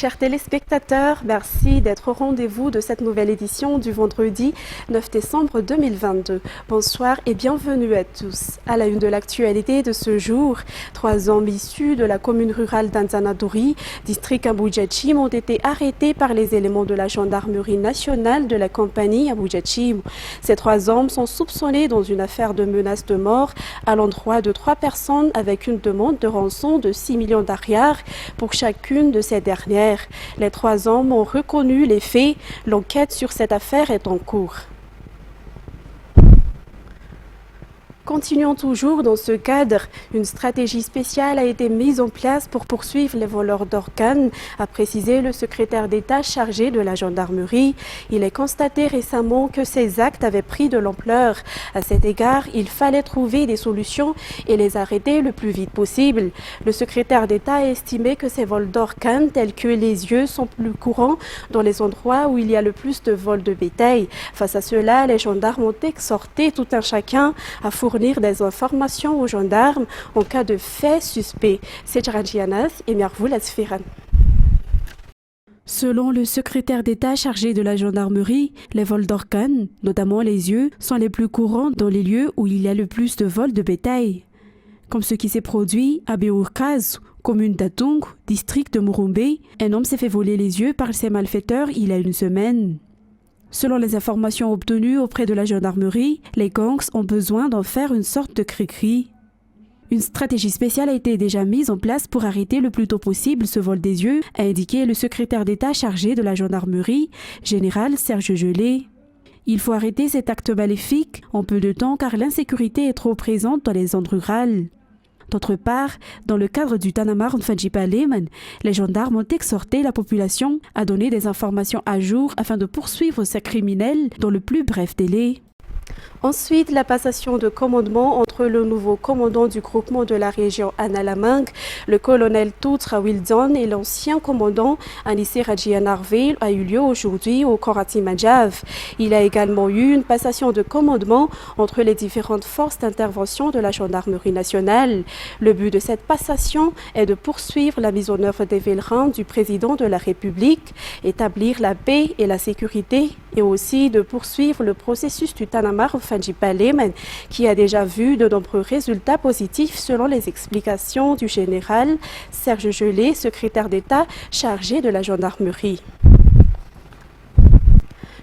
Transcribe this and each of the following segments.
Chers téléspectateurs, merci d'être au rendez-vous de cette nouvelle édition du vendredi 9 décembre 2022. Bonsoir et bienvenue à tous. À la une de l'actualité de ce jour, 3 hommes issus de la commune rurale d'Anzanadouri, district Abuja-Chim, ont été arrêtés par les éléments de la gendarmerie nationale de la compagnie Abuja-Chim. Ces 3 hommes sont soupçonnés dans une affaire de menace de mort à l'endroit de 3 personnes avec une demande de rançon de 6 millions d'ariars pour chacune de ces dernières. Les 3 hommes ont reconnu les faits. L'enquête sur cette affaire est en cours. Continuons toujours dans ce cadre. Une stratégie spéciale a été mise en place pour poursuivre les voleurs d'organes, a précisé le secrétaire d'État chargé de la gendarmerie. Il est constaté récemment que ces actes avaient pris de l'ampleur. À cet égard, il fallait trouver des solutions et les arrêter le plus vite possible. Le secrétaire d'État a estimé que ces vols d'organes tels que les yeux sont plus courants dans les endroits où il y a le plus de vols de bétail. Face à cela, les gendarmes ont exhorté tout un chacun à fournir des informations aux gendarmes en cas de faits suspects. Selon le secrétaire d'État chargé de la gendarmerie, les vols d'organes, notamment les yeux, sont les plus courants dans les lieux où il y a le plus de vols de bétail. Comme ce qui s'est produit à Beourkaz, commune d'Atung, district de Murumbe, un homme s'est fait voler les yeux par ses malfaiteurs il y a une semaine. Selon les informations obtenues auprès de la gendarmerie, les gangs ont besoin d'en faire une sorte de cri-cri. Une stratégie spéciale a été déjà mise en place pour arrêter le plus tôt possible ce vol des yeux, a indiqué le secrétaire d'État chargé de la gendarmerie, général Serge Gelé. Il faut arrêter cet acte maléfique en peu de temps car l'insécurité est trop présente dans les zones rurales. D'autre part, dans le cadre du Tanamar Nfadjipaleman, les gendarmes ont exhorté la population à donner des informations à jour afin de poursuivre ces criminels dans le plus bref délai. Ensuite, la passation de commandement entre le nouveau commandant du groupement de la région Analamang, le colonel Toutra Wildon, et l'ancien commandant Anissé Radjianarville a eu lieu aujourd'hui au Korati Majav. Il a également eu une passation de commandement entre les différentes forces d'intervention de la gendarmerie nationale. Le but de cette passation est de poursuivre la mise en œuvre des vélins du président de la République, établir la paix et la sécurité et aussi de poursuivre le processus du Tanamar Nfadjipaleman qui a déjà vu de nombreux résultats positifs selon les explications du général Serge Gelé, secrétaire d'État chargé de la gendarmerie.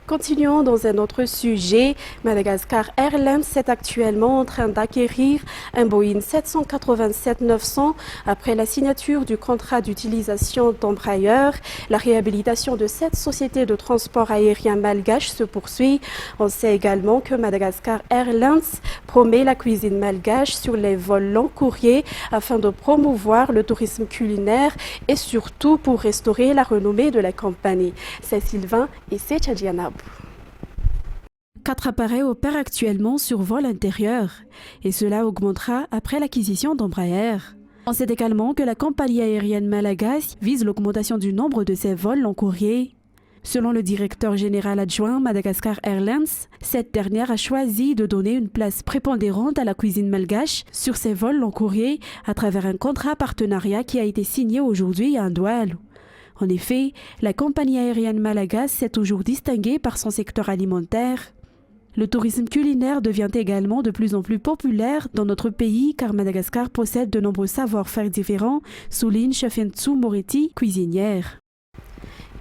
Continuons dans un autre sujet. Madagascar Airlines est actuellement en train d'acquérir un Boeing 787-900 après la signature du contrat d'utilisation d'Embraer. La réhabilitation de cette société de transport aérien malgache se poursuit. On sait également que Madagascar Airlines promet la cuisine malgache sur les vols long courriers afin de promouvoir le tourisme culinaire et surtout pour restaurer la renommée de la compagnie. C'est Sylvain et c'est Tchadjianab. 4 appareils opèrent actuellement sur vol intérieur et cela augmentera après l'acquisition d'Embraer. On sait également que la compagnie aérienne malagasy vise l'augmentation du nombre de ses vols long courrier. Selon le directeur général adjoint Madagascar Airlines, cette dernière a choisi de donner une place prépondérante à la cuisine malgache sur ses vols long courrier à travers un contrat partenariat qui a été signé aujourd'hui à Ndoualou. En effet, la compagnie aérienne malagasy s'est toujours distinguée par son secteur alimentaire. Le tourisme culinaire devient également de plus en plus populaire dans notre pays car Madagascar possède de nombreux savoir-faire différents, souligne Chefentsou Moretti, cuisinière.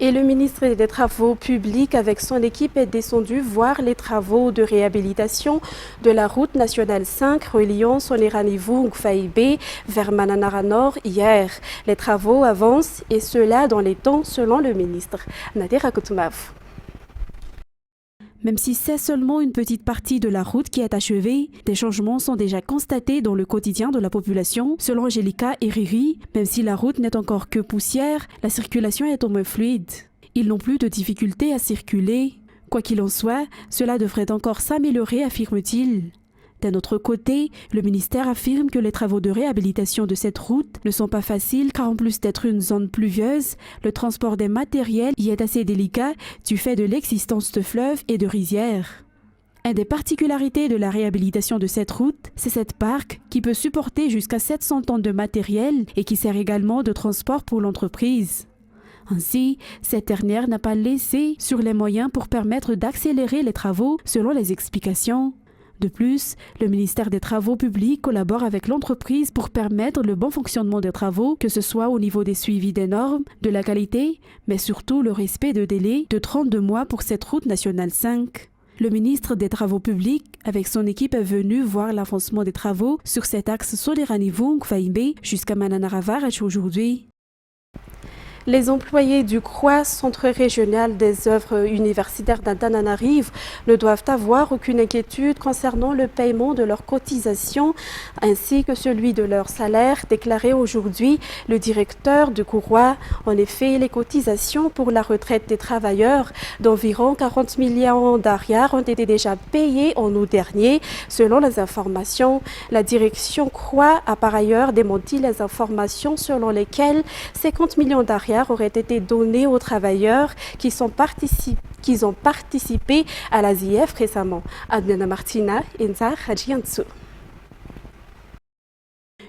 Et le ministre des Travaux publics avec son équipe est descendu voir les travaux de réhabilitation de la route nationale 5 reliant Soneranivu-Ngfaïbé vers Mananara Nord hier. Les travaux avancent et cela dans les temps selon le ministre. Nadir Akoutumav. Même si c'est seulement une petite partie de la route qui est achevée, des changements sont déjà constatés dans le quotidien de la population. Selon Angélica Eriri, même si la route n'est encore que poussière, la circulation est au moins fluide. Ils n'ont plus de difficultés à circuler. Quoi qu'il en soit, cela devrait encore s'améliorer, affirme-t-il. D'un autre côté, le ministère affirme que les travaux de réhabilitation de cette route ne sont pas faciles car en plus d'être une zone pluvieuse, le transport des matériels y est assez délicat du fait de l'existence de fleuves et de rizières. Une des particularités de la réhabilitation de cette route, c'est cette barque qui peut supporter jusqu'à 700 tonnes de matériel et qui sert également de transport pour l'entreprise. Ainsi, cette dernière n'a pas laissé sur les moyens pour permettre d'accélérer les travaux selon les explications. De plus, le ministère des Travaux publics collabore avec l'entreprise pour permettre le bon fonctionnement des travaux, que ce soit au niveau des suivis des normes, de la qualité, mais surtout le respect de délais de 32 mois pour cette route nationale 5. Le ministre des Travaux publics, avec son équipe, est venu voir l'avancement des travaux sur cet axe Soleranivung-Faimbe jusqu'à Mananaravar aujourd'hui. Les employés du CROI, Centre régional des œuvres universitaires d'Antananarivo, ne doivent avoir aucune inquiétude concernant le paiement de leurs cotisations ainsi que celui de leur salaire, déclaré aujourd'hui le directeur du CROI. En effet, les cotisations pour la retraite des travailleurs d'environ 40 millions d'ariars ont été déjà payées en août dernier, selon les informations. La direction CROI a par ailleurs démenti les informations selon lesquelles 50 millions d'ariars auraient été donnés aux travailleurs qui ont participé à l'ASIF récemment. Adnana Martina, Enza Hadjiantsu.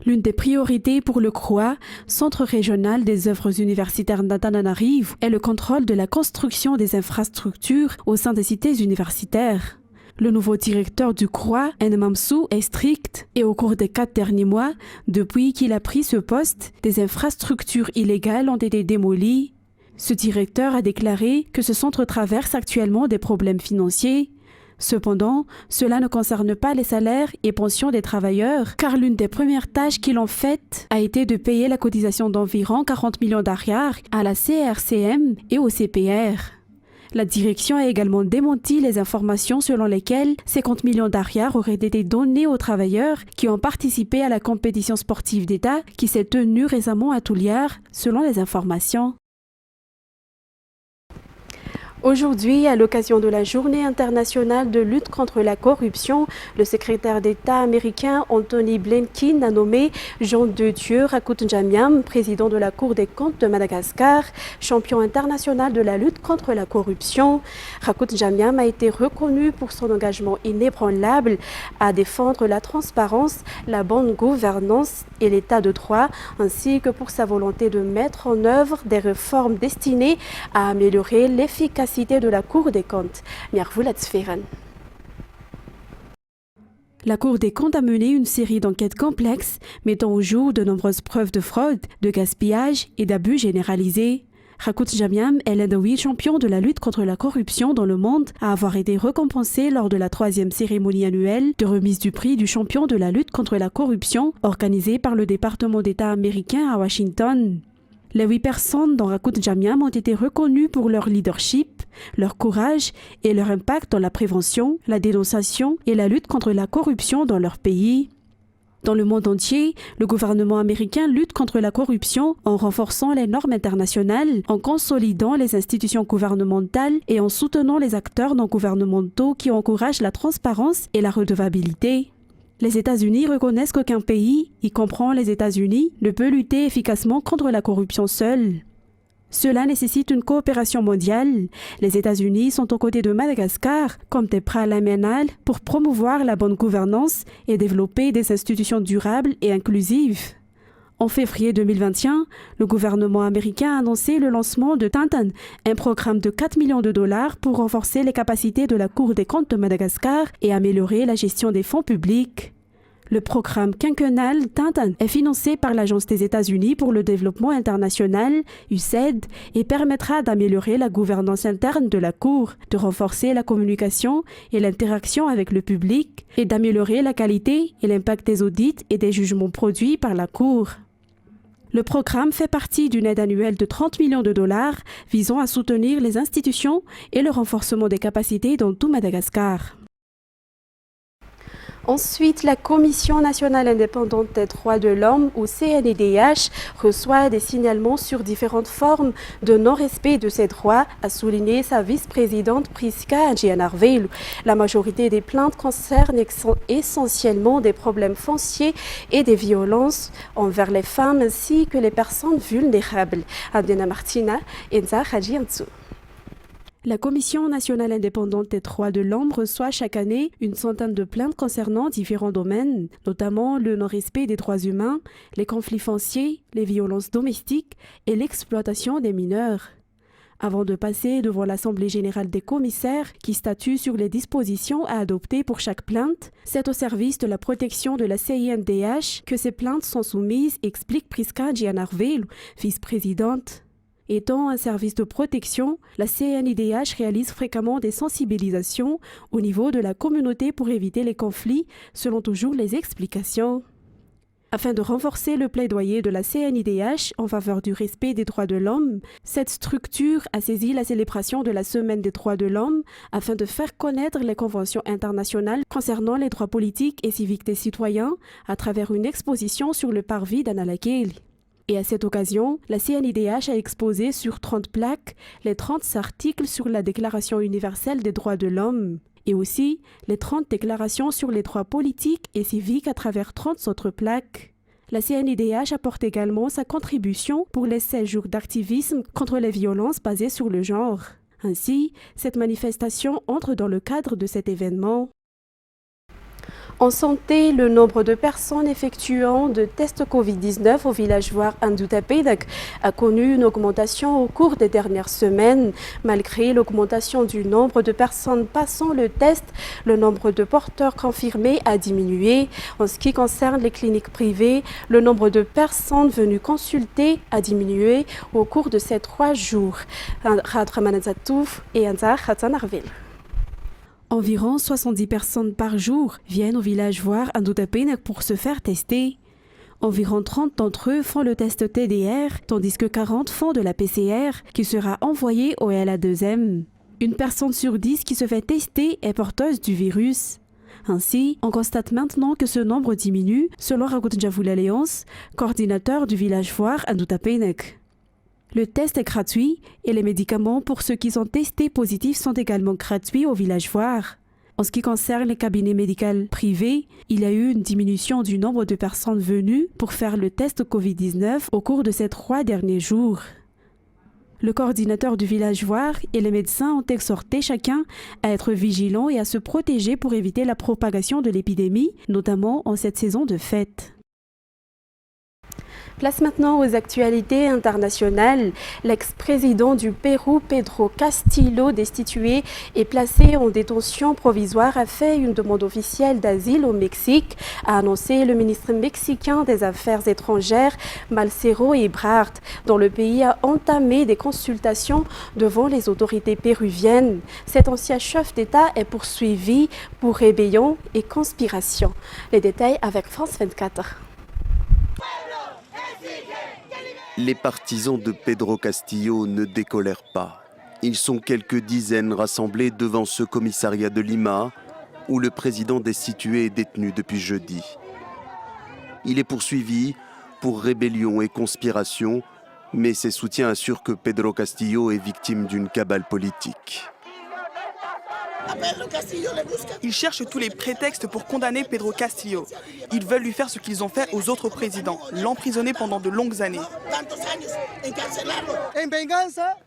L'une des priorités pour le CROI, Centre régional des œuvres universitaires d'Antananarivo, est le contrôle de la construction des infrastructures au sein des cités universitaires. Le nouveau directeur du CROI, Nmamsou, est strict et au cours des 4 derniers mois, depuis qu'il a pris ce poste, des infrastructures illégales ont été démolies. Ce directeur a déclaré que ce centre traverse actuellement des problèmes financiers. Cependant, cela ne concerne pas les salaires et pensions des travailleurs, car l'une des premières tâches qu'ils ont faites a été de payer la cotisation d'environ 40 millions d'ariars à la CRCM et au CPR. La direction a également démenti les informations selon lesquelles 50 millions d'ariars auraient été donnés aux travailleurs qui ont participé à la compétition sportive d'État qui s'est tenue récemment à Touliar, selon les informations. Aujourd'hui, à l'occasion de la Journée internationale de lutte contre la corruption, le secrétaire d'État américain Anthony Blinken a nommé Jean de Dieu Rakoutenjamiam, président de la Cour des comptes de Madagascar, champion international de la lutte contre la corruption. Rakoutenjamiam a été reconnu pour son engagement inébranlable à défendre la transparence, la bonne gouvernance et l'état de droit, ainsi que pour sa volonté de mettre en œuvre des réformes destinées à améliorer l'efficacité de la Cour des comptes. La Cour des comptes a mené une série d'enquêtes complexes mettant au jour de nombreuses preuves de fraude, de gaspillage et d'abus généralisés. Rakoutenjamiam est l'un des 8 champions de la lutte contre la corruption dans le monde à avoir été récompensé lors de la 3e cérémonie annuelle de remise du prix du champion de la lutte contre la corruption organisée par le département d'État américain à Washington. Les 8 personnes dans Rakoutenjamiam ont été reconnues pour leur leadership, leur courage et leur impact dans la prévention, la dénonciation et la lutte contre la corruption dans leur pays. Dans le monde entier, le gouvernement américain lutte contre la corruption en renforçant les normes internationales, en consolidant les institutions gouvernementales et en soutenant les acteurs non gouvernementaux qui encouragent la transparence et la redevabilité. Les États-Unis reconnaissent qu'aucun pays, y compris les États-Unis, ne peut lutter efficacement contre la corruption seul. Cela nécessite une coopération mondiale. Les États-Unis sont aux côtés de Madagascar comme des préalaménales pour promouvoir la bonne gouvernance et développer des institutions durables et inclusives. En février 2021, le gouvernement américain a annoncé le lancement de Tintin, un programme de 4 millions de dollars pour renforcer les capacités de la Cour des comptes de Madagascar et améliorer la gestion des fonds publics. Le programme quinquennal Tintin est financé par l'Agence des États-Unis pour le développement international, USAID, et permettra d'améliorer la gouvernance interne de la Cour, de renforcer la communication et l'interaction avec le public, et d'améliorer la qualité et l'impact des audits et des jugements produits par la Cour. Le programme fait partie d'une aide annuelle de 30 millions de dollars visant à soutenir les institutions et le renforcement des capacités dans tout Madagascar. Ensuite, la Commission nationale indépendante des droits de l'homme, ou CNIDH, reçoit des signalements sur différentes formes de non-respect de ces droits, a souligné sa vice-présidente Priska Adjianarvelu. La majorité des plaintes concernent essentiellement des problèmes fonciers et des violences envers les femmes ainsi que les personnes vulnérables. Abdena Martina, Enza Hadjiantsu. La Commission nationale indépendante des droits de l'homme reçoit chaque année une centaine de plaintes concernant différents domaines, notamment le non-respect des droits humains, les conflits fonciers, les violences domestiques et l'exploitation des mineurs. Avant de passer devant l'Assemblée générale des commissaires qui statue sur les dispositions à adopter pour chaque plainte, c'est au service de la protection de la CINDH que ces plaintes sont soumises, explique Priska Gianarvelo, vice-présidente. Étant un service de protection, la CNIDH réalise fréquemment des sensibilisations au niveau de la communauté pour éviter les conflits, selon toujours les explications. Afin de renforcer le plaidoyer de la CNIDH en faveur du respect des droits de l'homme, cette structure a saisi la célébration de la Semaine des droits de l'homme afin de faire connaître les conventions internationales concernant les droits politiques et civiques des citoyens à travers une exposition sur le parvis d'Analakeli. Et à cette occasion, la CNIDH a exposé sur 30 plaques les 30 articles sur la Déclaration universelle des droits de l'homme et aussi les 30 déclarations sur les droits politiques et civiques à travers 30 autres plaques. La CNIDH apporte également sa contribution pour les 16 jours d'activisme contre les violences basées sur le genre. Ainsi, cette manifestation entre dans le cadre de cet événement. En santé, le nombre de personnes effectuant de tests Covid-19 au villageois Andutapédac a connu une augmentation au cours des dernières semaines. Malgré l'augmentation du nombre de personnes passant le test, le nombre de porteurs confirmés a diminué. En ce qui concerne les cliniques privées, le nombre de personnes venues consulter a diminué au cours de ces 3 jours. Environ 70 personnes par jour viennent au village voir Andutapédac pour se faire tester. Environ 30 d'entre eux font le test TDR, tandis que 40 font de la PCR, qui sera envoyée au LA2M. Une personne sur 10 qui se fait tester est porteuse du virus. Ainsi, on constate maintenant que ce nombre diminue, selon Ragout Njavula Léonce, coordinateur du village voir Andutapédac. Le test est gratuit et les médicaments pour ceux qui sont testés positifs sont également gratuits au village voir. En ce qui concerne les cabinets médicaux privés, il y a eu une diminution du nombre de personnes venues pour faire le test Covid-19 au cours de ces 3 derniers jours. Le coordinateur du village voir et les médecins ont exhorté chacun à être vigilant et à se protéger pour éviter la propagation de l'épidémie, notamment en cette saison de fêtes. Place maintenant aux actualités internationales. L'ex-président du Pérou, Pedro Castillo, destitué et placé en détention provisoire, a fait une demande officielle d'asile au Mexique, a annoncé le ministre mexicain des Affaires étrangères, Marcelo Ebrard, dont le pays a entamé des consultations devant les autorités péruviennes. Cet ancien chef d'État est poursuivi pour rébellion et conspiration. Les détails avec France 24. Les partisans de Pedro Castillo ne décolèrent pas. Ils sont quelques dizaines rassemblés devant ce commissariat de Lima, où le président destitué est détenu depuis jeudi. Il est poursuivi pour rébellion et conspiration, mais ses soutiens assurent que Pedro Castillo est victime d'une cabale politique. Ils cherchent tous les prétextes pour condamner Pedro Castillo. Ils veulent lui faire ce qu'ils ont fait aux autres présidents, l'emprisonner pendant de longues années.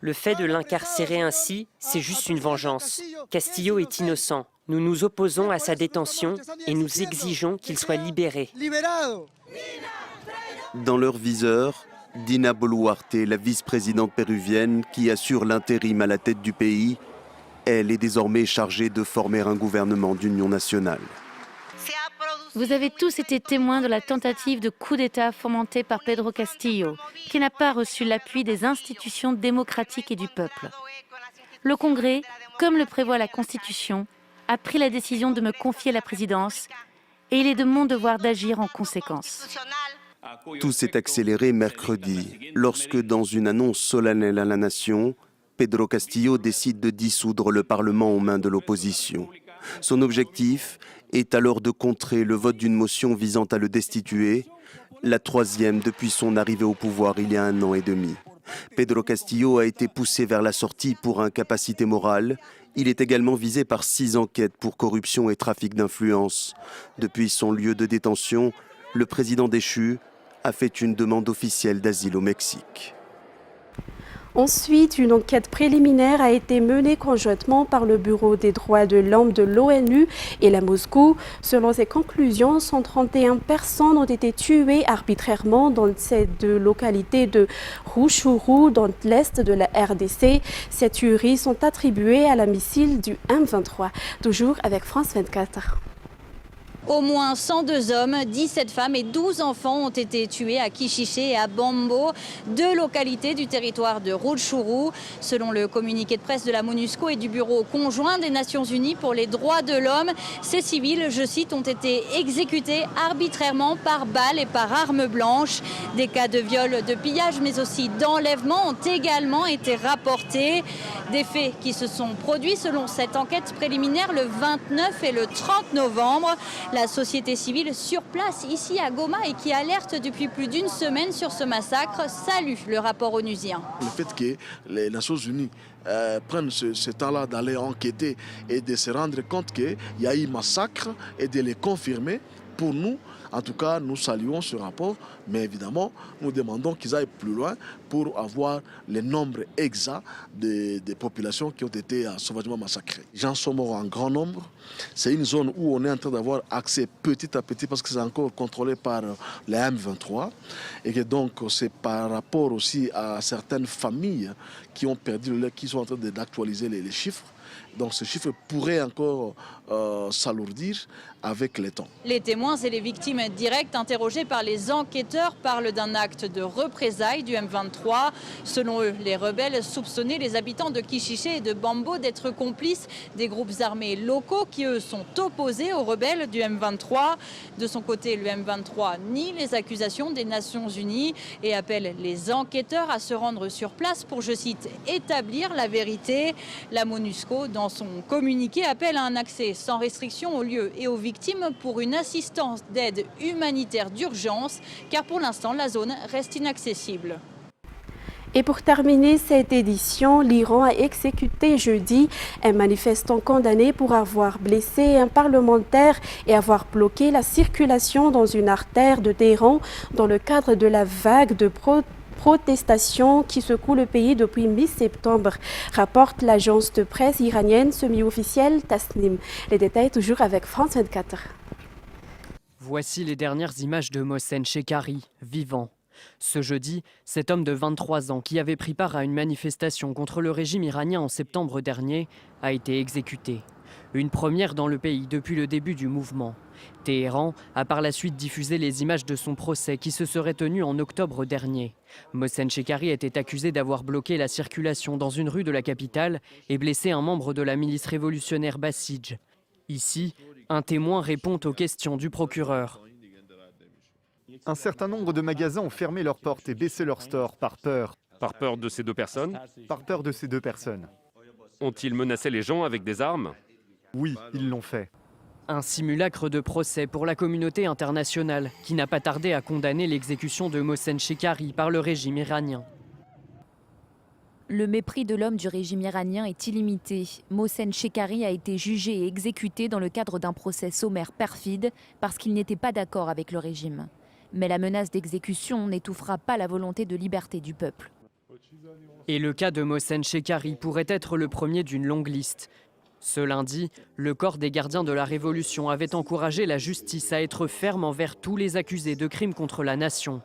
Le fait de l'incarcérer ainsi, c'est juste une vengeance. Castillo est innocent. Nous nous opposons à sa détention et nous exigeons qu'il soit libéré. Dans leur viseur, Dina Boluarte, la vice-présidente péruvienne qui assure l'intérim à la tête du pays. Elle est désormais chargée de former un gouvernement d'union nationale. Vous avez tous été témoins de la tentative de coup d'État fomentée par Pedro Castillo, qui n'a pas reçu l'appui des institutions démocratiques et du peuple. Le Congrès, comme le prévoit la Constitution, a pris la décision de me confier la présidence et il est de mon devoir d'agir en conséquence. Tout s'est accéléré mercredi, lorsque, dans une annonce solennelle à la nation, Pedro Castillo décide de dissoudre le Parlement aux mains de l'opposition. Son objectif est alors de contrer le vote d'une motion visant à le destituer, la 3e depuis son arrivée au pouvoir il y a 1 an et demi. Pedro Castillo a été poussé vers la sortie pour incapacité morale. Il est également visé par 6 enquêtes pour corruption et trafic d'influence. Depuis son lieu de détention, le président déchu a fait une demande officielle d'asile au Mexique. Ensuite, une enquête préliminaire a été menée conjointement par le Bureau des droits de l'homme de l'ONU et la Moscou. Selon ses conclusions, 131 personnes ont été tuées arbitrairement dans ces deux localités de Rouchourou, dans l'est de la RDC. Ces tueries sont attribuées à la missile du M23. Toujours avec France 24. Au moins 102 hommes, 17 femmes et 12 enfants ont été tués à Kishiché et à Bambo, deux localités du territoire de Rutshuru. Selon le communiqué de presse de la MONUSCO et du Bureau conjoint des Nations Unies pour les droits de l'homme, ces civils, je cite, ont été exécutés arbitrairement par balles et par armes blanches. Des cas de viol, de pillage, mais aussi d'enlèvement ont également été rapportés. Des faits qui se sont produits selon cette enquête préliminaire le 29 et le 30 novembre. La société civile sur place ici à Goma et qui alerte depuis plus d'une semaine sur ce massacre salue le rapport onusien. Le fait que les Nations Unies prennent ce temps-là d'aller enquêter et de se rendre compte qu'il y a eu massacre et de les confirmer, pour nous, en tout cas, nous saluons ce rapport, mais évidemment, nous demandons qu'ils aillent plus loin pour avoir le nombre exact des populations qui ont été sauvagement massacrées. Les gens sont morts en grand nombre. C'est une zone où on est en train d'avoir accès petit à petit parce que c'est encore contrôlé par les M23 et que donc c'est par rapport aussi à certaines familles qui ont perdu le lait, qui sont en train d'actualiser les chiffres. Donc ce chiffre pourrait encore s'alourdir avec le temps. Les témoins et les victimes directes interrogées par les enquêteurs parlent d'un acte de représailles du M23. Selon eux, les rebelles soupçonnaient les habitants de Kishiché et de Bambo d'être complices des groupes armés locaux qui, eux, sont opposés aux rebelles du M23. De son côté, le M23 nie les accusations des Nations Unies et appelle les enquêteurs à se rendre sur place pour, je cite, établir la vérité. La MONUSCO, dans son communiqué, appelle à un accès sans restriction aux lieux et aux victimes pour une assistance d'aide humanitaire d'urgence, car pour l'instant, la zone reste inaccessible. Et pour terminer cette édition, l'Iran a exécuté jeudi un manifestant condamné pour avoir blessé un parlementaire et avoir bloqué la circulation dans une artère de Téhéran dans le cadre de la vague de protestations qui secoue le pays depuis mi-septembre, rapporte l'agence de presse iranienne semi-officielle Tasnim. Les détails toujours avec France 24. Voici les dernières images de Mohsen Shekhari, vivant. Ce jeudi, cet homme de 23 ans qui avait pris part à une manifestation contre le régime iranien en septembre dernier a été exécuté. Une première dans le pays depuis le début du mouvement. Téhéran a par la suite diffusé les images de son procès qui se serait tenu en octobre dernier. Mohsen Shekhari était accusé d'avoir bloqué la circulation dans une rue de la capitale et blessé un membre de la milice révolutionnaire Basij. Ici, un témoin répond aux questions du procureur. Un certain nombre de magasins ont fermé leurs portes et baissé leurs stores par peur. Par peur de ces deux personnes? Par peur de ces deux personnes. Ont-ils menacé les gens avec des armes? Oui, ils l'ont fait. Un simulacre de procès pour la communauté internationale qui n'a pas tardé à condamner l'exécution de Mohsen Shekhari par le régime iranien. Le mépris de l'homme du régime iranien est illimité. Mohsen Shekhari a été jugé et exécuté dans le cadre d'un procès sommaire perfide parce qu'il n'était pas d'accord avec le régime. Mais la menace d'exécution n'étouffera pas la volonté de liberté du peuple. Et le cas de Mohsen Shekhari pourrait être le premier d'une longue liste. Ce lundi, le corps des gardiens de la Révolution avait encouragé la justice à être ferme envers tous les accusés de crimes contre la nation.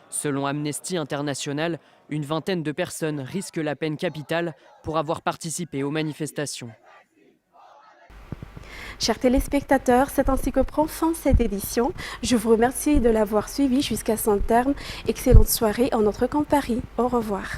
Selon Amnesty International, une vingtaine de personnes risquent la peine capitale pour avoir participé aux manifestations. Chers téléspectateurs, c'est ainsi que prend fin cette édition. Je vous remercie de l'avoir suivi jusqu'à son terme. Excellente soirée en notre camp Paris. Au revoir.